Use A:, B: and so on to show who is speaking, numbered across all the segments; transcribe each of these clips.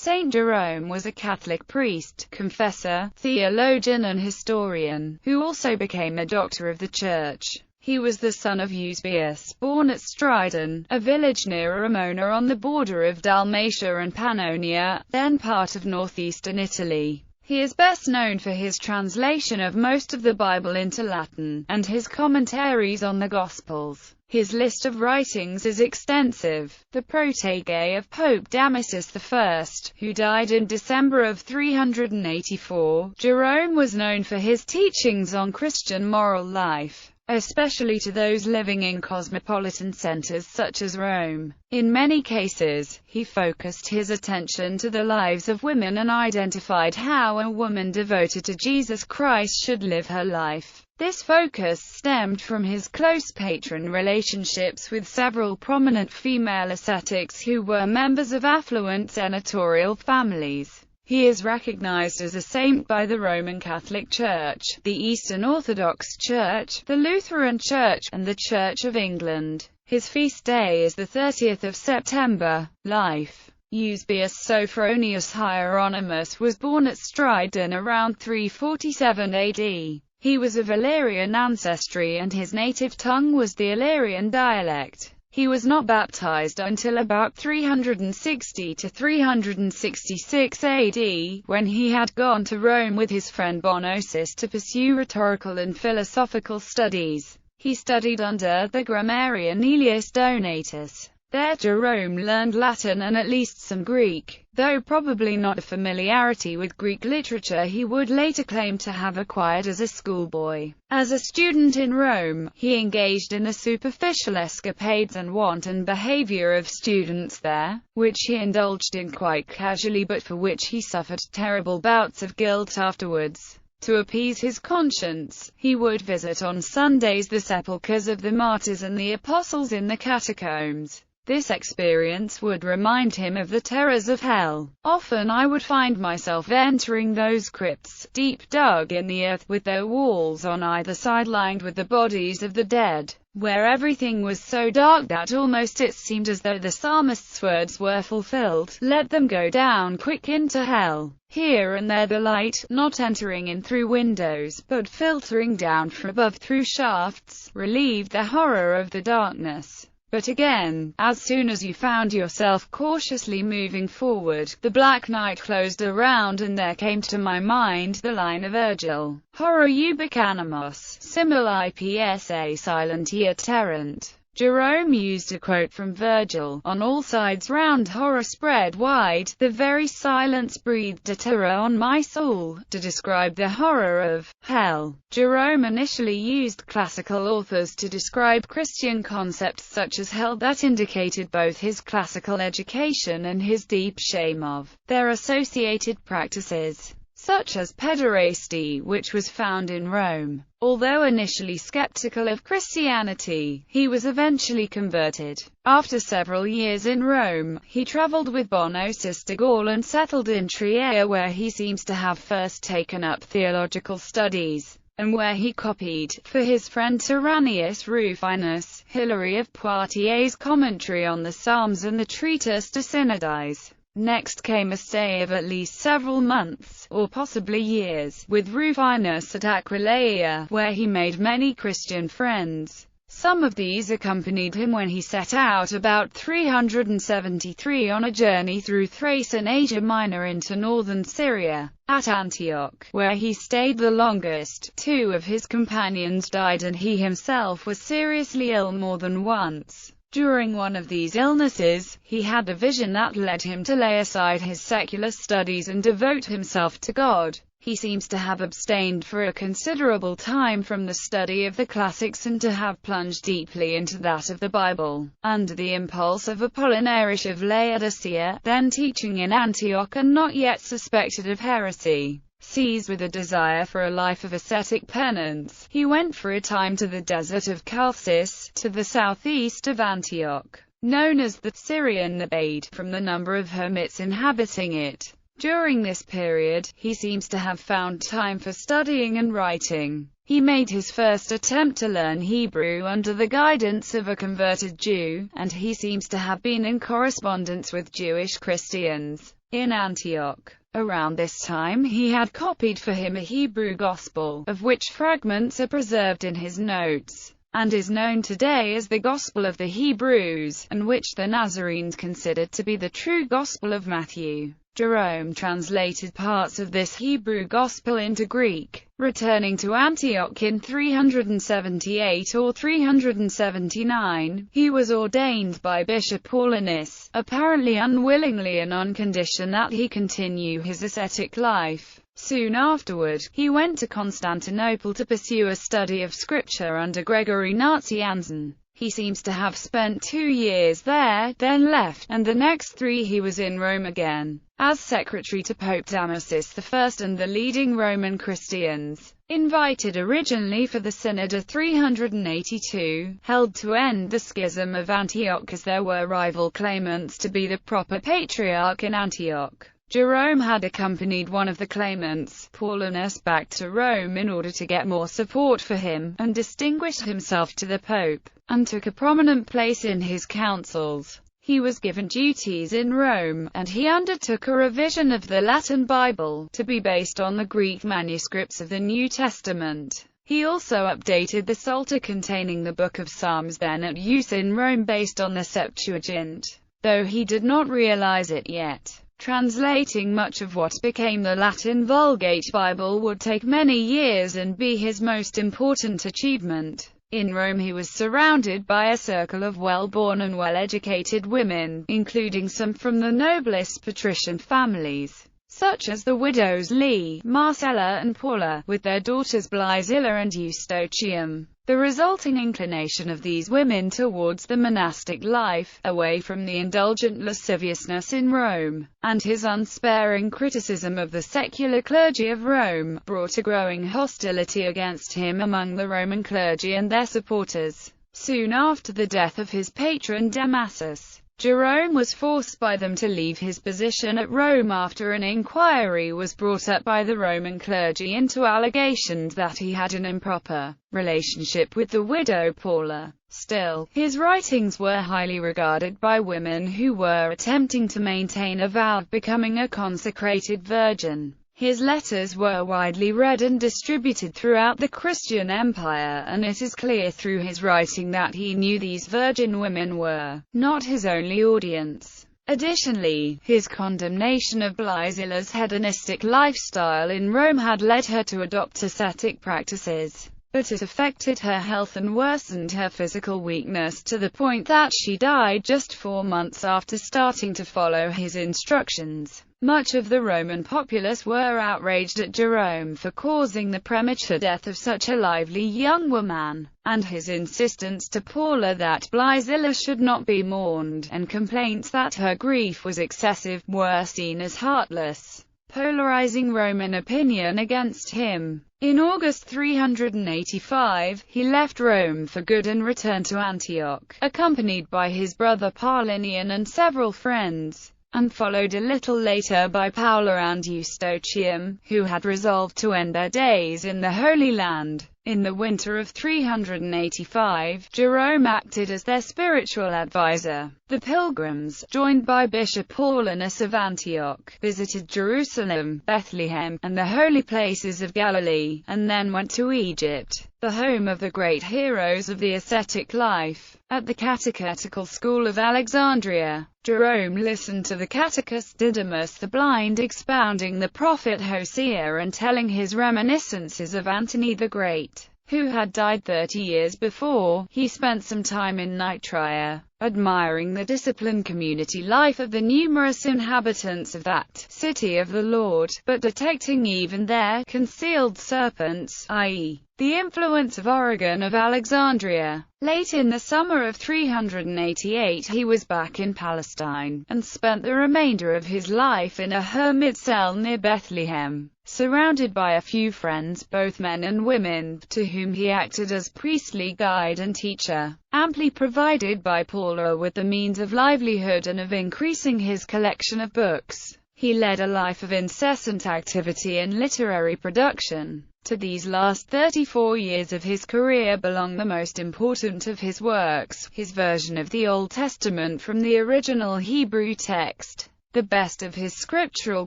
A: Saint Jerome was a Catholic priest, confessor, theologian and historian, who also became a doctor of the Church. He was the son of Eusebius, born at Stridon, a village near Ramona on the border of Dalmatia and Pannonia, then part of northeastern Italy. He is best known for his translation of most of the Bible into Latin, and his commentaries on the Gospels. His list of writings is extensive. The protege of Pope Damasus I, who died in December of 384, Jerome was known for his teachings on Christian moral life, especially to those living in cosmopolitan centers such as Rome. In many cases, he focused his attention to the lives of women and identified how a woman devoted to Jesus Christ should live her life. This focus stemmed from his close patron relationships with several prominent female ascetics who were members of affluent senatorial families. He is recognized as a saint by the Roman Catholic Church, the Eastern Orthodox Church, the Lutheran Church, and the Church of England. His feast day is the 30th of September. Life. Eusebius Sophronius Hieronymus was born at Stridon around 347 AD. He was of Illyrian ancestry and his native tongue was the Illyrian dialect. He was not baptized until about 360 to 366 AD, when he had gone to Rome with his friend Bonosus to pursue rhetorical and philosophical studies. He studied under the grammarian Aelius Donatus. There Jerome learned Latin and at least some Greek, though probably not a familiarity with Greek literature he would later claim to have acquired as a schoolboy. As a student in Rome, he engaged in the superficial escapades and wanton behavior of students there, which he indulged in quite casually but for which he suffered terrible bouts of guilt afterwards. To appease his conscience, he would visit on Sundays the sepulchres of the martyrs and the apostles in the catacombs. This experience would remind him of the terrors of hell. Often I would find myself entering those crypts, deep dug in the earth, with their walls on either side lined with the bodies of the dead, where everything was so dark that almost it seemed as though the psalmist's words were fulfilled, "Let them go down quick into hell." Here and there the light, not entering in through windows, but filtering down from above through shafts, relieved the horror of the darkness. But again, as soon as you found yourself cautiously moving forward, the black night closed around and there came to my mind the line of Virgil, "Horror ubique animos, simul ipsa silentia terrent." Jerome used a quote from Virgil, "On all sides round horror spread wide, the very silence breathed a terror on my soul," to describe the horror of hell. Jerome initially used classical authors to describe Christian concepts such as hell that indicated both his classical education and his deep shame of their associated practices, such as pederasty, which was found in Rome. Although initially skeptical of Christianity, he was eventually converted. After several years in Rome, he traveled with Bonosus to Gaul and settled in Trier, where he seems to have first taken up theological studies, and where he copied, for his friend Tyrannius Rufinus, Hilary of Poitiers' commentary on the Psalms and the treatise De Synodis. Next came a stay of at least several months, or possibly years, with Rufinus at Aquileia, where he made many Christian friends. Some of these accompanied him when he set out about 373 on a journey through Thrace and Asia Minor into northern Syria. At Antioch, where he stayed the longest, 2 of his companions died and he himself was seriously ill more than once. During one of these illnesses, he had a vision that led him to lay aside his secular studies and devote himself to God. He seems to have abstained for a considerable time from the study of the classics and to have plunged deeply into that of the Bible, under the impulse of Apollinaris of Laodicea, then teaching in Antioch and not yet suspected of heresy. Seized with a desire for a life of ascetic penance, he went for a time to the desert of Chalcis, to the southeast of Antioch, known as the Syrian Thebaid, from the number of hermits inhabiting it. During this period, he seems to have found time for studying and writing. He made his first attempt to learn Hebrew under the guidance of a converted Jew, and he seems to have been in correspondence with Jewish Christians. in Antioch. Around this time he had copied for him a Hebrew Gospel, of which fragments are preserved in his notes, and is known today as the Gospel of the Hebrews, and which the Nazarenes considered to be the true Gospel of Matthew. Jerome translated parts of this Hebrew Gospel into Greek. Returning to Antioch in 378 or 379, he was ordained by Bishop Paulinus, apparently unwillingly and on condition that he continue his ascetic life. Soon afterward, he went to Constantinople to pursue a study of scripture under Gregory Nazianzen. He seems to have spent 2 years there, then left, and the next 3 he was in Rome again, as secretary to Pope Damasus I and the leading Roman Christians. Invited originally for the Synod of 382, held to end the schism of Antioch as there were rival claimants to be the proper patriarch in Antioch. Jerome had accompanied one of the claimants, Paulinus, back to Rome in order to get more support for him, and distinguished himself to the Pope, and took a prominent place in his councils. He was given duties in Rome, and he undertook a revision of the Latin Bible, to be based on the Greek manuscripts of the New Testament. He also updated the Psalter containing the Book of Psalms then at use in Rome based on the Septuagint, though he did not realize it yet. Translating much of what became the Latin Vulgate Bible would take many years and be his most important achievement. In Rome he was surrounded by a circle of well-born and well-educated women, including some from the noblest patrician families, such as the widows Lee, Marcella and Paula, with their daughters Blyzilla and Eustochium. The resulting inclination of these women towards the monastic life, away from the indulgent lasciviousness in Rome, and his unsparing criticism of the secular clergy of Rome, brought a growing hostility against him among the Roman clergy and their supporters. Soon after the death of his patron Damasus, Jerome was forced by them to leave his position at Rome after an inquiry was brought up by the Roman clergy into allegations that he had an improper relationship with the widow Paula. Still, his writings were highly regarded by women who were attempting to maintain a vow of becoming a consecrated virgin. His letters were widely read and distributed throughout the Christian Empire, and it is clear through his writing that he knew these virgin women were not his only audience. Additionally, his condemnation of Blyzilla's hedonistic lifestyle in Rome had led her to adopt ascetic practices, but it affected her health and worsened her physical weakness to the point that she died just 4 months after starting to follow his instructions. Much of the Roman populace were outraged at Jerome for causing the premature death of such a lively young woman, and his insistence to Paula that Blyzilla should not be mourned, and complaints that her grief was excessive, were seen as heartless, polarizing Roman opinion against him. In August 385, he left Rome for good and returned to Antioch, accompanied by his brother Paulinian and several friends, and followed a little later by Paula and Eustochium, who had resolved to end their days in the Holy Land. In the winter of 385, Jerome acted as their spiritual advisor. The pilgrims, joined by Bishop Paulinus of Antioch, visited Jerusalem, Bethlehem, and the holy places of Galilee, and then went to Egypt, the home of the great heroes of the ascetic life. At the catechetical school of Alexandria, Jerome listened to the catechist Didymus the blind expounding the prophet Hosea and telling his reminiscences of Antony the Great, who had died 30 years before. He spent some time in Nitria, admiring the disciplined community life of the numerous inhabitants of that city of the Lord, but detecting even there concealed serpents, i.e., the influence of Origen of Alexandria. Late in the summer of 388 he was back in Palestine, and spent the remainder of his life in a hermit cell near Bethlehem, surrounded by a few friends, both men and women, to whom he acted as priestly guide and teacher, amply provided by Paula with the means of livelihood and of increasing his collection of books. He led a life of incessant activity in literary production. To these last 34 years of his career belong the most important of his works, his version of the Old Testament from the original Hebrew text. the best of his scriptural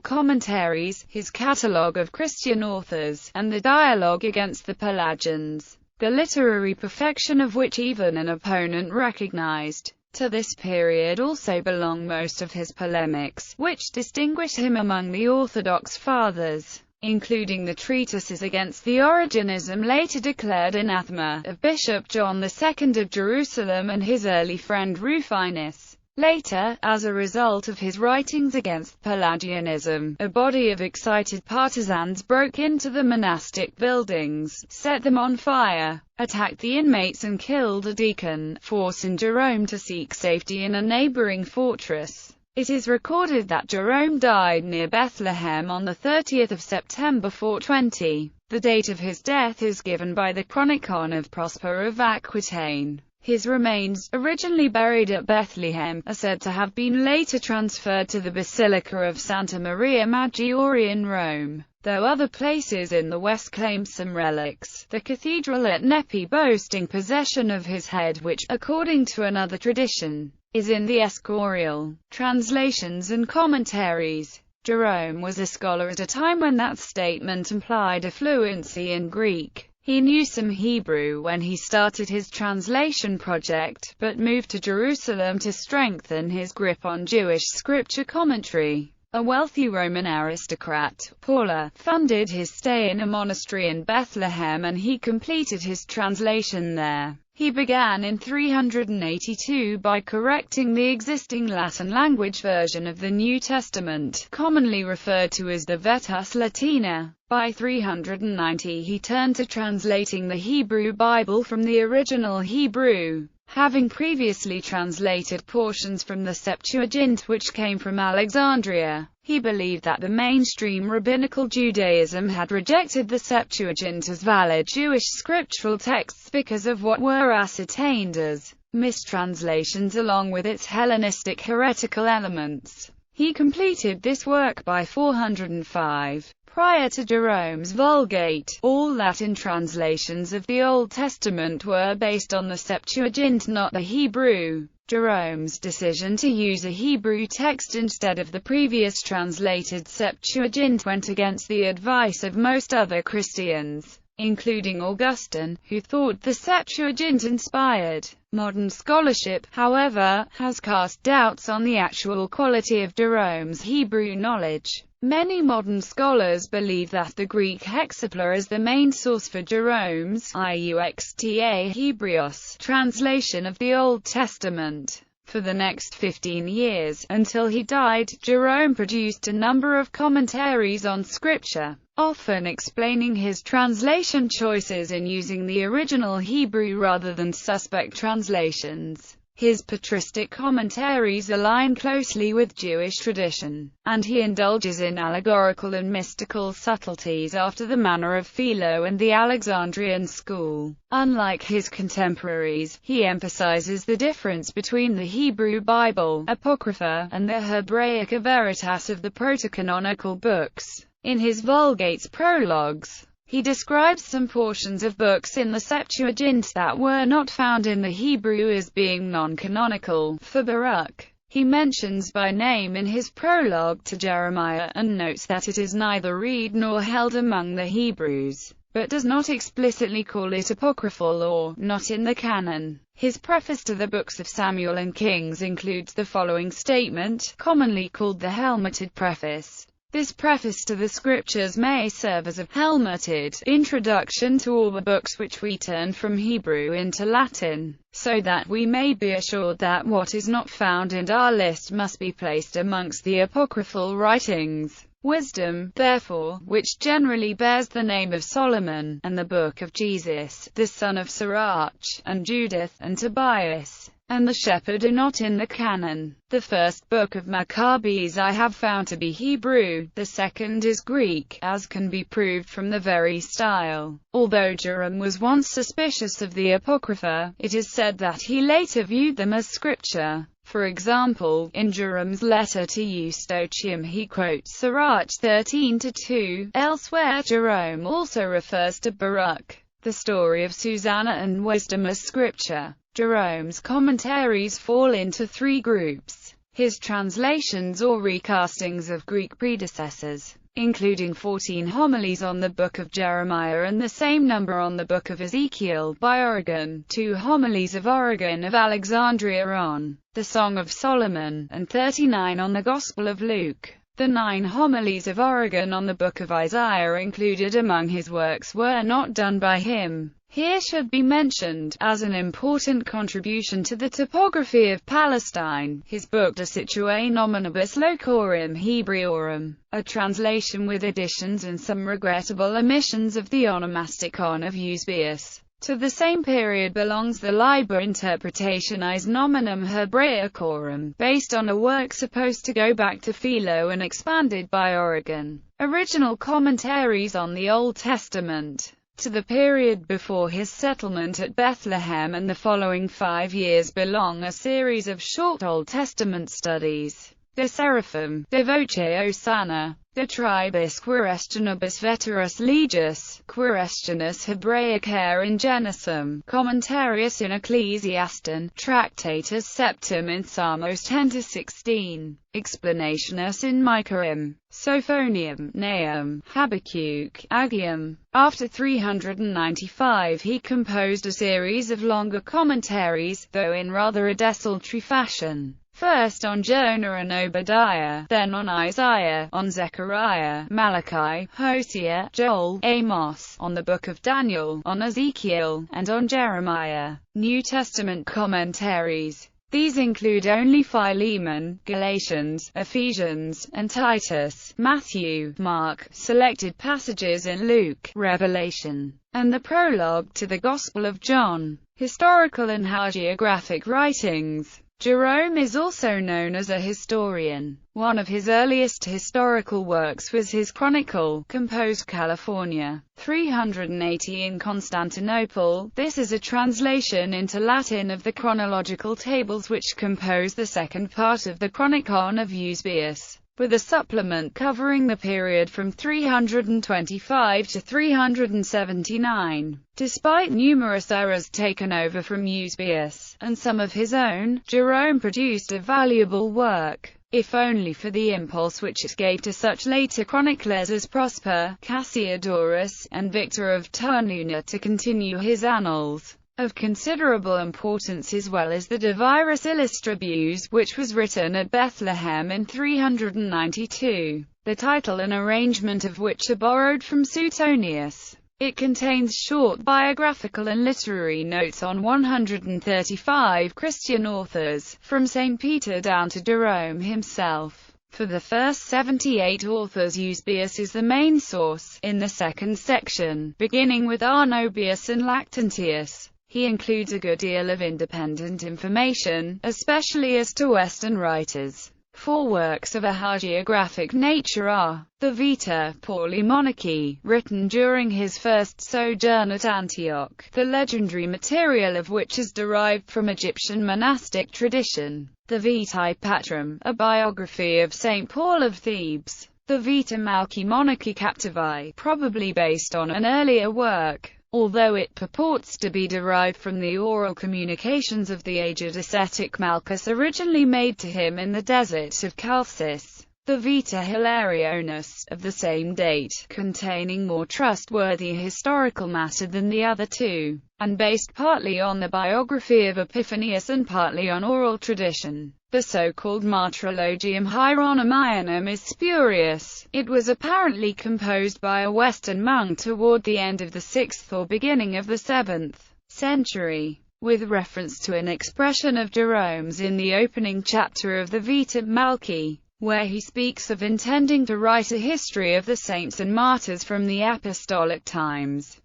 A: commentaries, his catalogue of Christian authors, and the dialogue against the Pelagians, the literary perfection of which even an opponent recognized. To this period also belong most of his polemics, which distinguish him among the Orthodox Fathers, including the treatises against the Origenism later declared anathema, of Bishop John II of Jerusalem and his early friend Rufinus. Later, as a result of his writings against Pelagianism, a body of excited partisans broke into the monastic buildings, set them on fire, attacked the inmates and killed a deacon, forcing Jerome to seek safety in a neighboring fortress. It is recorded that Jerome died near Bethlehem on the 30th of September 420. The date of his death is given by the Chronicon of Prosper of Aquitaine. His remains, originally buried at Bethlehem, are said to have been later transferred to the Basilica of Santa Maria Maggiore in Rome, though other places in the West claim some relics, the cathedral at Nepi boasting possession of his head which, according to another tradition, is in the Escorial. Translations and commentaries. Jerome was a scholar at a time when that statement implied a fluency in Greek. He knew some Hebrew when he started his translation project, but moved to Jerusalem to strengthen his grip on Jewish scripture commentary. A wealthy Roman aristocrat, Paula, funded his stay in a monastery in Bethlehem and he completed his translation there. He began in 382 by correcting the existing Latin language version of the New Testament, commonly referred to as the Vetus Latina. By 390 he turned to translating the Hebrew Bible from the original Hebrew, having previously translated portions from the Septuagint which came from Alexandria. He believed that the mainstream rabbinical Judaism had rejected the Septuagint as valid Jewish scriptural texts because of what were ascertained as mistranslations along with its Hellenistic heretical elements. He completed this work by 405. Prior to Jerome's Vulgate, all Latin translations of the Old Testament were based on the Septuagint, not the Hebrew. Jerome's decision to use a Hebrew text instead of the previous translated Septuagint went against the advice of most other Christians, including Augustine, who thought the Septuagint inspired. Modern scholarship, however, has cast doubts on the actual quality of Jerome's Hebrew knowledge. Many modern scholars believe that the Greek hexapla is the main source for Jerome's Iuxta Hebreos translation of the Old Testament. For the next 15 years, until he died, Jerome produced a number of commentaries on Scripture, often explaining his translation choices in using the original Hebrew rather than suspect translations. His patristic commentaries align closely with Jewish tradition, and he indulges in allegorical and mystical subtleties after the manner of Philo and the Alexandrian school. Unlike his contemporaries, he emphasizes the difference between the Hebrew Bible, Apocrypha, and the Hebraica Veritas of the proto-canonical books. In his Vulgate's prologues, he describes some portions of books in the Septuagint that were not found in the Hebrew as being non-canonical. For Baruch, he mentions by name in his prologue to Jeremiah, and notes that it is neither read nor held among the Hebrews, but does not explicitly call it apocryphal or not in the canon. His preface to the books of Samuel and Kings includes the following statement, commonly called the helmeted preface. This preface to the scriptures may serve as a helmeted introduction to all the books which we turn from Hebrew into Latin, so that we may be assured that what is not found in our list must be placed amongst the apocryphal writings. Wisdom, therefore, which generally bears the name of Solomon, and the book of Jesus, the son of Sirach, and Judith, and Tobias, and the Shepherd are not in the canon. The first book of Maccabees I have found to be Hebrew, the second is Greek, as can be proved from the very style. Although Jerome was once suspicious of the Apocrypha, it is said that he later viewed them as scripture. For example, in Jerome's letter to Eustochium he quotes Sirach 13:2. Elsewhere Jerome also refers to Baruch, the story of Susanna and wisdom as scripture. Jerome's commentaries fall into three groups. His translations or recastings of Greek predecessors, including 14 homilies on the Book of Jeremiah and the same number on the Book of Ezekiel by Origen, 2 homilies of Origen of Alexandria on the Song of Solomon, and 39 on the Gospel of Luke. The 9 homilies of Origen on the Book of Isaiah included among his works were not done by him. Here should be mentioned, as an important contribution to the topography of Palestine, his book De Situ Nominibus Locorum Hebraeorum, a translation with additions and some regrettable omissions of the onomasticon of Eusebius. To the same period belongs the Liber Interpretationis Nominum Hebraeorum, based on a work supposed to go back to Philo and expanded by Origen. Original commentaries on the Old Testament. To the period before his settlement at Bethlehem and the following 5 years belong a series of short Old Testament studies. De Seraphim, De Voce Osana, De Tribus Quaestionibus Veterus Legis, Quaestionis Hebraicae in Genesum, Commentarius in Ecclesiaston, Tractatus Septem in Psalmos 10-16, Explanationis in Micaim, Sophonium, Nahum, Habakkuk, Aggeum. After 395 he composed a series of longer commentaries, though in rather a desultory fashion. First on Jonah and Obadiah, then on Isaiah, on Zechariah, Malachi, Hosea, Joel, Amos, on the Book of Daniel, on Ezekiel, and on Jeremiah. New Testament commentaries. These include only Philemon, Galatians, Ephesians, and Titus, Matthew, Mark, selected passages in Luke, Revelation, and the prologue to the Gospel of John. Historical and hagiographic writings. Jerome is also known as a historian. One of his earliest historical works was his Chronicle, composed California, 380 in Constantinople. This is a translation into Latin of the chronological tables which compose the second part of the Chronicon of Eusebius, with a supplement covering the period from 325 to 379. Despite numerous errors taken over from Eusebius, and some of his own, Jerome produced a valuable work, if only for the impulse which it gave to such later chroniclers as Prosper, Cassiodorus, and Victor of Ternuna to continue his annals. Of considerable importance as well is the De Viris Illustribus, which was written at Bethlehem in 392, the title and arrangement of which are borrowed from Suetonius. It contains short biographical and literary notes on 135 Christian authors, from St. Peter down to Jerome himself. For the first 78 authors Eusebius is the main source. In the second section, beginning with Arnobius and Lactantius, he includes a good deal of independent information, especially as to Western writers. 4 works of a hagiographic nature are: the Vita Pauli Monarchy, written during his first sojourn at Antioch, the legendary material of which is derived from Egyptian monastic tradition; the Vitae Patrum, a biography of St. Paul of Thebes; the Vita Malchi Monarchy Captivi, probably based on an earlier work, although it purports to be derived from the oral communications of the aged ascetic Malchus originally made to him in the desert of Chalcis; the Vita Hilarionis, of the same date, containing more trustworthy historical matter than the other 2, and based partly on the biography of Epiphanius and partly on oral tradition. The so-called Martyrologium Hieronymianum is spurious. It was apparently composed by a Western monk toward the end of the 6th or beginning of the 7th century, with reference to an expression of Jerome's in the opening chapter of the Vita Malchi, where he speaks of intending to write a history of the saints and martyrs from the apostolic times.